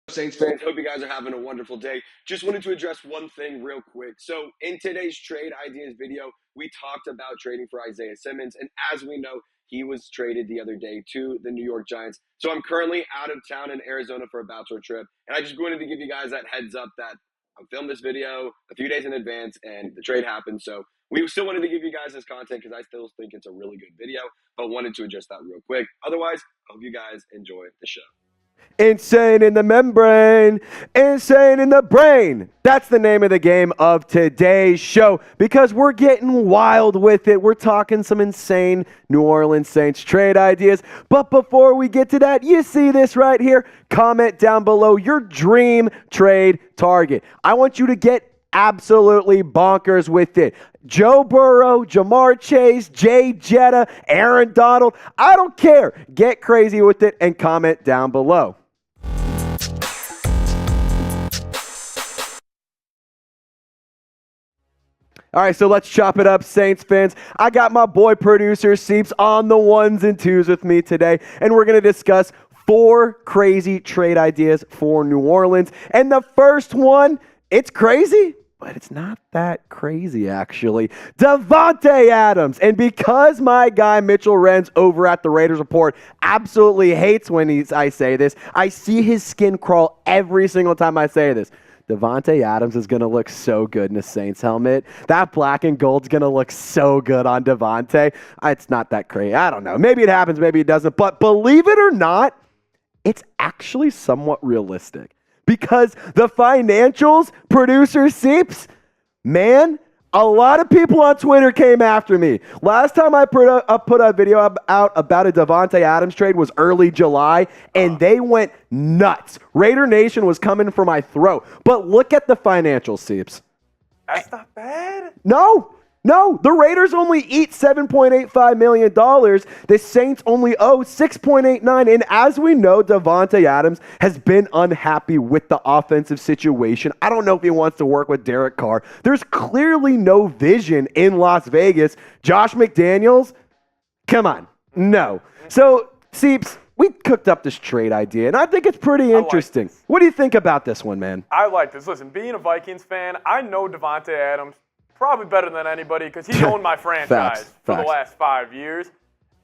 Saints fans, hope you guys are having a wonderful day. Just wanted to address one thing real quick. So in today's trade ideas video, we talked about trading for Isaiah Simmons, and as we know, he was traded the other day to the New York Giants. So I'm currently out of town in Arizona for a bachelor trip, and I just wanted to give you guys that heads up that I filmed this video a few days in advance, and the trade happened. So we still wanted to give you guys this content because I still think it's a really good video, but wanted to address that real quick. Otherwise, I hope you guys enjoy the show. Insane in the membrane, insane in the brain. That's the name of the game of today's show because we're getting wild with it. We're talking some insane New Orleans Saints trade ideas. But before we get to that, you see this right here. Comment down below your dream trade target. I want you to get absolutely bonkers with it. Joe Burrow, Jamar Chase, Jay Jetta, Aaron Donald. I don't care. Get crazy with it and comment down below. All right, so let's chop it up, Saints fans. I got my boy producer Seeps on the ones and twos with me today, and we're going to discuss 4 crazy trade ideas for New Orleans. And the first one, it's crazy, but it's not that crazy, actually. Davante Adams. And because my guy Mitchell Renz over at the Raiders Report absolutely hates when I say this, I see his skin crawl every single time I say this. Davante Adams is going to look so good in a Saints helmet. That black and gold's going to look so good on Davante. It's not that crazy. I don't know. Maybe it happens, maybe it doesn't. But believe it or not, it's actually somewhat realistic. Because the financials, producer Seeps, man, a lot of people on Twitter came after me. Last time I put a video out about a Davante Adams trade was early July, and they went nuts. Raider Nation was coming for my throat. But look at the financials, Seeps. That's not bad. No, the Raiders only eat $7.85 million. The Saints only owe $6.89. And as we know, Davante Adams has been unhappy with the offensive situation. I don't know if he wants to work with Derek Carr. There's clearly no vision in Las Vegas. Josh McDaniels, come on, no. So, Seeps, we cooked up this trade idea, and I think it's pretty interesting. What do you think about this one, man? I like this. Listen, being a Vikings fan, I know Davante Adams probably better than anybody because he's owned my franchise for the last 5 years.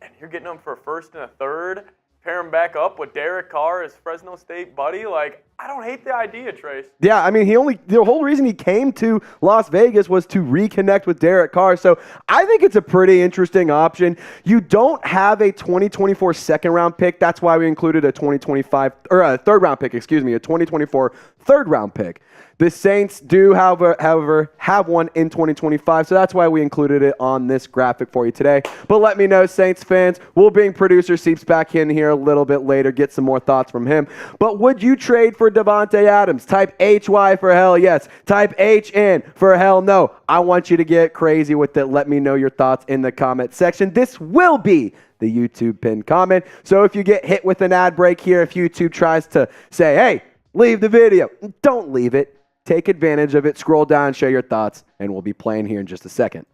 And you're getting him for a first and a third, pair him back up with Derek Carr, his Fresno State buddy. Like, I don't hate the idea, Trace. Yeah, I mean, the whole reason he came to Las Vegas was to reconnect with Derek Carr. So I think it's a pretty interesting option. You don't have a 2024 second round pick. That's why we included a 2025 or a third round pick, a 2024 third round pick. The Saints do, however, have one in 2025, so that's why we included it on this graphic for you today. But let me know, Saints fans. We'll bring producer Seeps back in here a little bit later, get some more thoughts from him. But would you trade for Davante Adams? Type HY for hell yes. Type HN for hell no. I want you to get crazy with it. Let me know your thoughts in the comment section. This will be the YouTube pinned comment. So if you get hit with an ad break here, if YouTube tries to say, hey, leave the video, don't leave it. Take advantage of it, scroll down, share your thoughts, and we'll be playing here in just a second.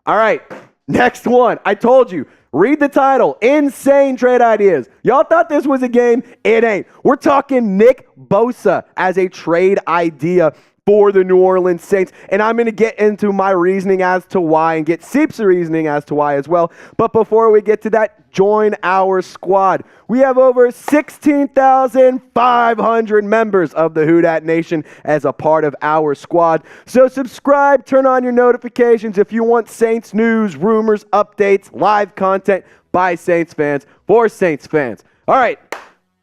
All right, next one. I told you, read the title, Insane Trade Ideas. Y'all thought this was a game? It ain't. We're talking Nick Bosa as a trade idea for the New Orleans Saints. And I'm going to get into my reasoning as to why and get Seeps' reasoning as to why as well. But before we get to that, join our squad. We have over 16,500 members of the Who Dat Nation as a part of our squad. So subscribe, turn on your notifications if you want Saints news, rumors, updates, live content by Saints fans for Saints fans. All right.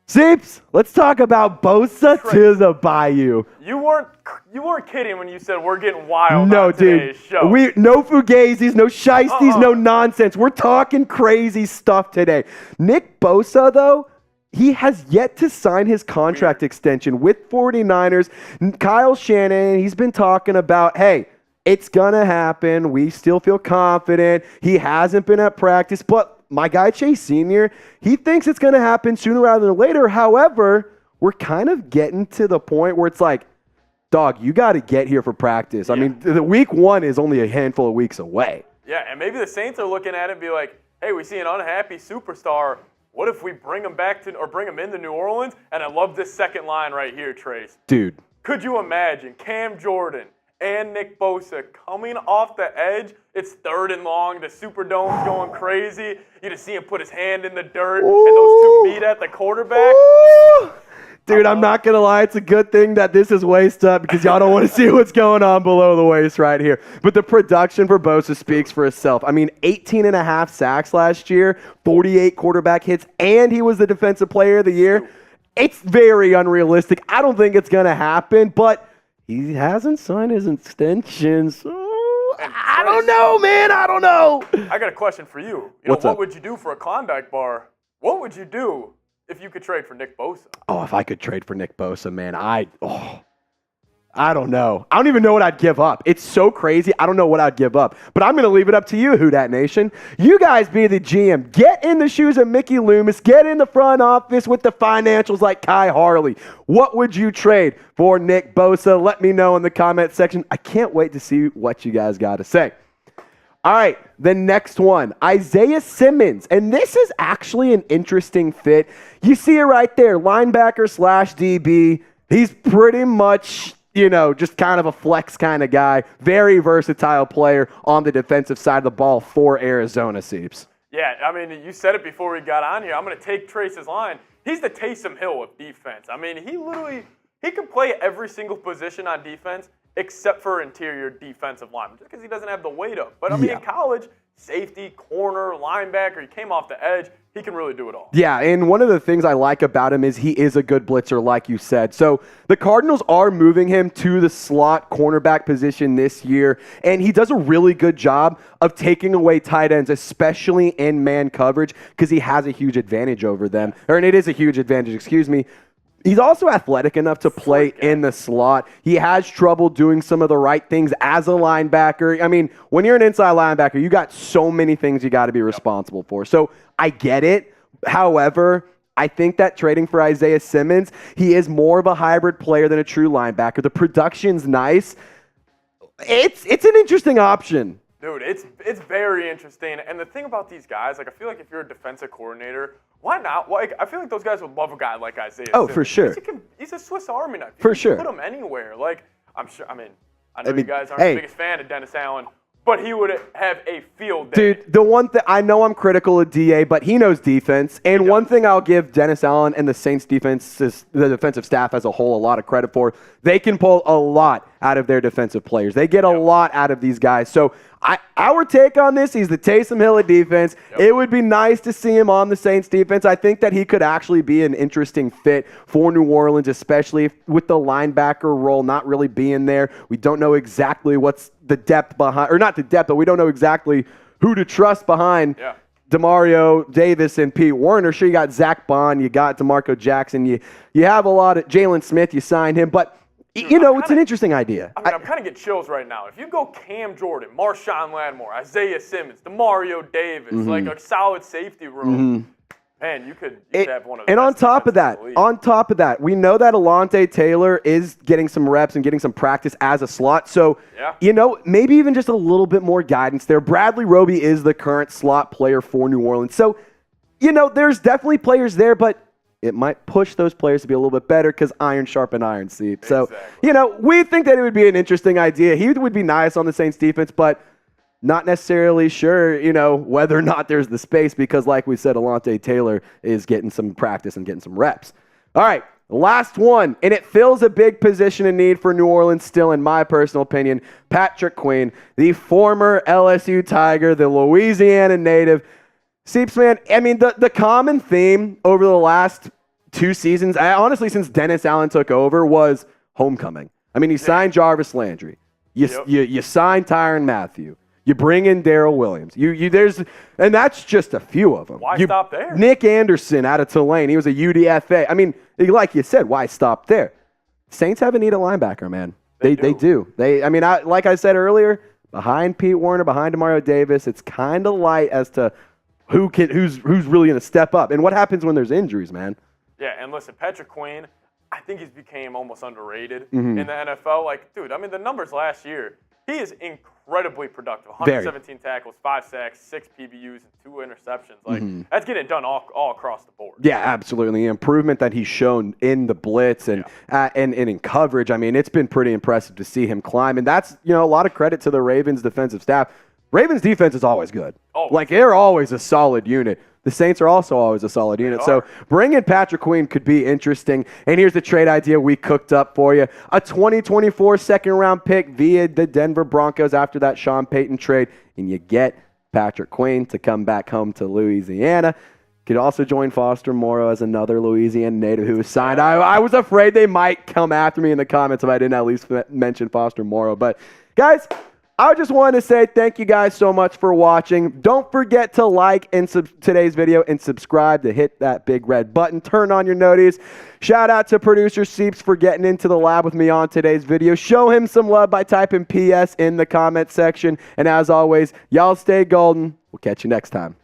Seeps, let's talk about Bosa to the Bayou. You weren't kidding when you said we're getting wild on today's show. No fugazis, no shiesties, no nonsense. We're talking crazy stuff today. Nick Bosa, though, he has yet to sign his contract extension with 49ers. Kyle Shanahan, he's been talking about, hey, it's going to happen. We still feel confident. He hasn't been at practice, but my guy Chase Sr., he thinks it's going to happen sooner rather than later. However, we're kind of getting to the point where it's like, dog, you got to get here for practice. Yeah. I mean, the week 1 is only a handful of weeks away. Yeah, and maybe the Saints are looking at it and be like, hey, we see an unhappy superstar what if we bring him back to, or bring him into New Orleans? And I love this second line right here, Trace. Dude. Could you imagine Cam Jordan and Nick Bosa coming off the edge? It's 3rd and long. The Superdome's going crazy. You just see him put his hand in the dirt, Ooh. and those two meet at the quarterback. Ooh. Dude, I'm not going to lie. It's a good thing that this is waist up because y'all don't want to see what's going on below the waist right here. But the production for Bosa speaks for itself. I mean, 18.5 sacks last year, 48 quarterback hits, and he was the Defensive Player of the Year. It's very unrealistic. I don't think it's going to happen, but he hasn't signed his extension, so I don't know, man. I don't know. I got a question for you. What would you do for a Klondike bar? What would you do if you could trade for Nick Bosa? Oh, if I could trade for Nick Bosa, man, I don't know. I don't even know what I'd give up. It's so crazy. I don't know what I'd give up. But I'm going to leave it up to you, Who Dat Nation. You guys be the GM. Get in the shoes of Mickey Loomis. Get in the front office with the financials like Kai Harley. What would you trade for Nick Bosa? Let me know in the comment section. I can't wait to see what you guys got to say. All right, the next one, Isaiah Simmons. And this is actually an interesting fit. You see it right there, linebacker / DB. He's pretty much, just kind of a flex kind of guy. Very versatile player on the defensive side of the ball for Arizona, Seeps. Yeah, I mean, you said it before we got on here. I'm going to take Trace's line. He's the Taysom Hill of defense. I mean, he can play every single position on defense except for interior defensive lineman, just because he doesn't have the weight up. But, I mean, in college, safety, corner, linebacker, he came off the edge. He can really do it all. Yeah, and one of the things I like about him is he is a good blitzer, like you said. So the Cardinals are moving him to the slot cornerback position this year, and he does a really good job of taking away tight ends, especially in man coverage, because he has a huge advantage over them. And it is a huge advantage, excuse me. He's also athletic enough to play in the slot. He has trouble doing some of the right things as a linebacker. I mean, when you're an inside linebacker, you got so many things you got to be responsible for. So I get it. However, I think that trading for Isaiah Simmons, he is more of a hybrid player than a true linebacker. The production's nice. It's an interesting option. Dude, it's very interesting. And the thing about these guys, I feel like if you're a defensive coordinator, why not? I feel like those guys would love a guy like Isaiah Simmons. For sure. He's a Swiss Army knife. For sure. Put him anywhere. I'm sure. I know you guys aren't the biggest fan of Dennis Allen, but he would have a field day. Dude, the one thing, I know I'm critical of DA, but he knows defense. And one thing I'll give Dennis Allen and the Saints the defensive staff as a whole, a lot of credit for, they can pull a lot out of their defensive players. They get a lot out of these guys. So our take on this, he's the Taysom Hill of defense. It would be nice to see him on the Saints defense. I think that he could actually be an interesting fit for New Orleans, especially with the linebacker role not really being there. We don't know exactly what's the depth behind, or not the depth, but we don't know exactly who to trust behind DeMario Davis and Pete Werner. Sure, you got Zach Bond, you got DeMarco Jackson, you have a lot of Jalen Smith, you signed him, but it's an interesting idea. I'm kind of getting chills right now. If you go Cam Jordan, Marshawn Lattimore, Isaiah Simmons, DeMario Davis, like a solid safety room, man, you could have one of the best. And on top of that, we know that Alontae Taylor is getting some reps and getting some practice as a slot. So, maybe even just a little bit more guidance there. Bradley Roby is the current slot player for New Orleans. So, there's definitely players there, but it might push those players to be a little bit better because iron sharpen iron, see. So, we think that it would be an interesting idea. He would be nice on the Saints defense, but not necessarily sure, whether or not there's the space because, like we said, Alontae Taylor is getting some practice and getting some reps. All right, last one, and it fills a big position in need for New Orleans still, in my personal opinion. Patrick Queen, the former LSU Tiger, the Louisiana native. Seeps, man, the common theme over the last 2 seasons, honestly, since Dennis Allen took over, was homecoming. He signed Jarvis Landry. You signed Tyrann Mathieu. You bring in Darrell Williams. And that's just a few of them. Why stop there? Nick Anderson out of Tulane. He was a UDFA. Like you said, why stop there? Saints have a need a linebacker, man. They do. Like I said earlier, behind Pete Werner, behind DeMario Davis, it's kind of light as to who's really going to step up. And what happens when there's injuries, man? Yeah, and listen, Patrick Queen, I think he's became almost underrated in the NFL. Dude, the numbers last year, he is incredible incredibly productive. 117 tackles, 5 sacks, 6 PBUs, and 2 interceptions. Like, that's getting it done all across the board. Yeah, absolutely. The improvement that he's shown in the blitz and in coverage, I mean, it's been pretty impressive to see him climb. And that's, a lot of credit to the Ravens defensive staff. Ravens defense is always good. Always. Like, they're always a solid unit. The Saints are also always a solid unit. So bringing Patrick Queen could be interesting. And here's the trade idea we cooked up for you. A 2024 second-round pick via the Denver Broncos after that Sean Payton trade. And you get Patrick Queen to come back home to Louisiana. Could also join Foster Moreau as another Louisiana native who was signed. I was afraid they might come after me in the comments if I didn't at least mention Foster Moreau. But, guys, I just wanted to say thank you guys so much for watching. Don't forget to like today's video and subscribe to hit that big red button. Turn on your noties. Shout out to producer Seeps for getting into the lab with me on today's video. Show him some love by typing PS in the comment section. And as always, y'all stay golden. We'll catch you next time.